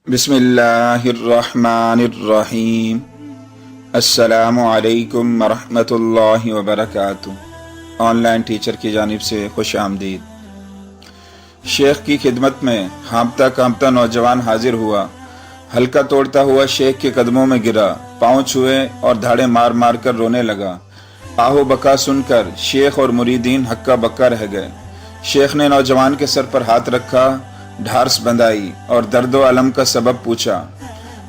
बिस्मिल्लाहिर्रहमानिर्रहीम। अस्सलामु अलैकुम वरहमतुल्लाहि वबरकातुहू। ऑनलाइन टीचर की जानिब से खुश आमदीद। शेख की खिदमत में हाँपता कांपता नौजवान हाजिर हुआ। हल्का तोड़ता हुआ शेख के कदमों में गिरा, पाँव छुए और धाड़े मार मार कर रोने लगा। आहो बका सुनकर शेख और मुरीदीन हक्का बक्का रह गए। शेख ने नौजवान के सर पर हाथ रखा, ढार्स बंधाई और दर्दो अलम का सबब पूछा।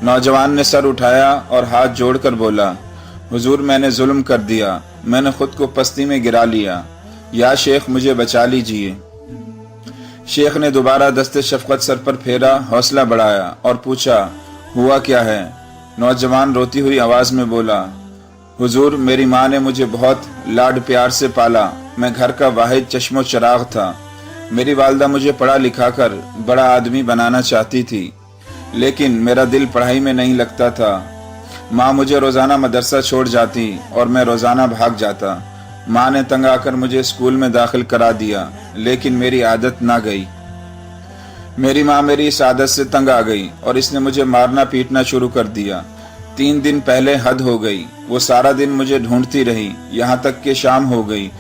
नौजवान ने सर उठाया और हाथ जोड़कर बोला, हुजूर मैंने जुल्म कर दिया, मैंने खुद को पस्ती में गिरा लिया, या शेख मुझे बचा लीजिए। शेख ने दोबारा दस्ते शफकत सर पर फेरा, हौसला बढ़ाया और पूछा, हुआ क्या है? नौजवान रोती हुई आवाज में बोला, हुजूर मेरी माँ ने मुझे बहुत लाड प्यार से पाला, मैं घर का वाहिद चश्मो चिराग था। मेरी वालदा मुझे पढ़ा लिखा कर बड़ा आदमी बनाना चाहती थी, लेकिन मेरा दिल पढ़ाई में नहीं लगता था। माँ मुझे रोजाना मदरसा छोड़ जाती और मैं रोजाना भाग जाता। माँ ने तंग आकर मुझे स्कूल में दाखिल करा दिया, लेकिन मेरी आदत ना गई। मेरी माँ मेरी इस आदत से तंग आ गई और इसने मुझे मारना पीटना शुरू कर दिया। 3 दिन पहले हद हो गई। वो सारा दिन मुझे ढूंढती रही, यहाँ तक कि शाम हो गई।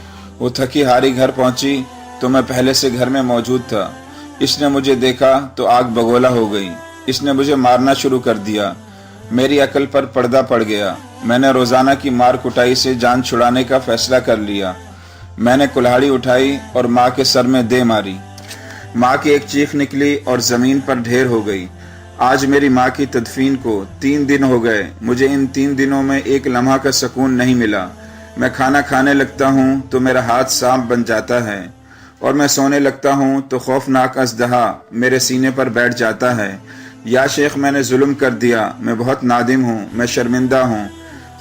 वो थकी हारी घर पहुंची तो मैं पहले से घर में मौजूद था। इसने मुझे देखा तो आग बगोला हो गई। इसने मुझे मारना शुरू कर दिया। मेरी अकल पर पर्दा पड़ गया। मैंने रोजाना की मार कुटाई से जान छुड़ाने का फैसला कर लिया। मैंने कुल्हाड़ी उठाई और माँ के सर में दे मारी। माँ की एक चीख निकली और जमीन पर ढेर हो गई। आज मेरी माँ की तदफीन को 3 दिन हो गए। मुझे इन 3 दिनों में एक लम्हा का सुकून नहीं मिला। मैं खाना खाने लगता हूँ तो मेरा हाथ सांप बन जाता है और मैं सोने लगता हूँ तो खौफनाक अजदहा मेरे सीने पर बैठ जाता है। या शेख मैंने जुल्म कर दिया, मैं बहुत नादिम हूँ, मैं शर्मिंदा हूँ।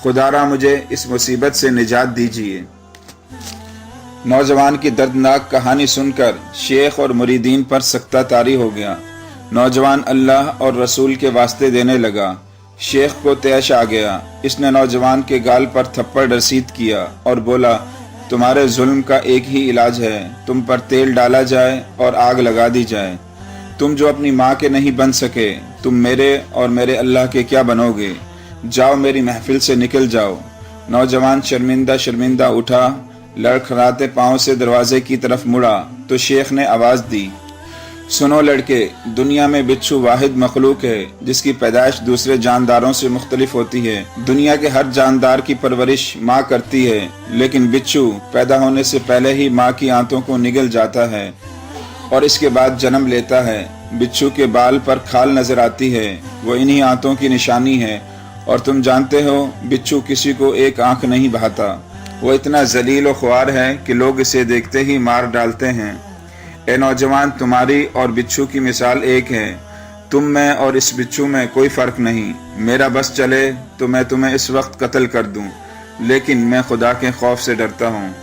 खुदारा मुझे इस मुसीबत से निजात दीजिए। नौजवान की दर्दनाक कहानी सुनकर शेख और मुरीदीन पर सख्ता तारी हो गया। नौजवान अल्लाह और रसूल के वास्ते देने लगा। शेख को तैश आ गया। इसने नौजवान के गाल पर थप्पड़ रसीद किया और बोला, तुम्हारे जुल्म का एक ही इलाज है, तुम पर तेल डाला जाए और आग लगा दी जाए। तुम जो अपनी माँ के नहीं बन सके, तुम मेरे और मेरे अल्लाह के क्या बनोगे? जाओ मेरी महफिल से निकल जाओ। नौजवान शर्मिंदा शर्मिंदा उठा, लड़खड़ाते पाँव से दरवाजे की तरफ मुड़ा तो शेख ने आवाज दी, सुनो लड़के, दुनिया में बिच्छू वाहिद मखलूक है जिसकी पैदाइश दूसरे जानदारों से मुख्तलिफ होती है। दुनिया के हर जानदार की परवरिश माँ करती है, लेकिन बिच्छू पैदा होने से पहले ही माँ की आंतों को निगल जाता है और इसके बाद जन्म लेता है। बिच्छू के बाल पर खाल नजर आती है, वो इन्हीं आंतों की निशानी है। और तुम जानते हो बिच्छू किसी को एक आंख नहीं बहाता। वो इतना जलील और ख्वार है कि लोग इसे देखते ही मार डालते हैं। ए नौजवान, तुम्हारी और बिच्छू की मिसाल एक है। तुम में और इस बिच्छू में कोई फर्क नहीं। मेरा बस चले तो मैं तुम्हें इस वक्त कत्ल कर दूं, लेकिन मैं खुदा के खौफ से डरता हूँ।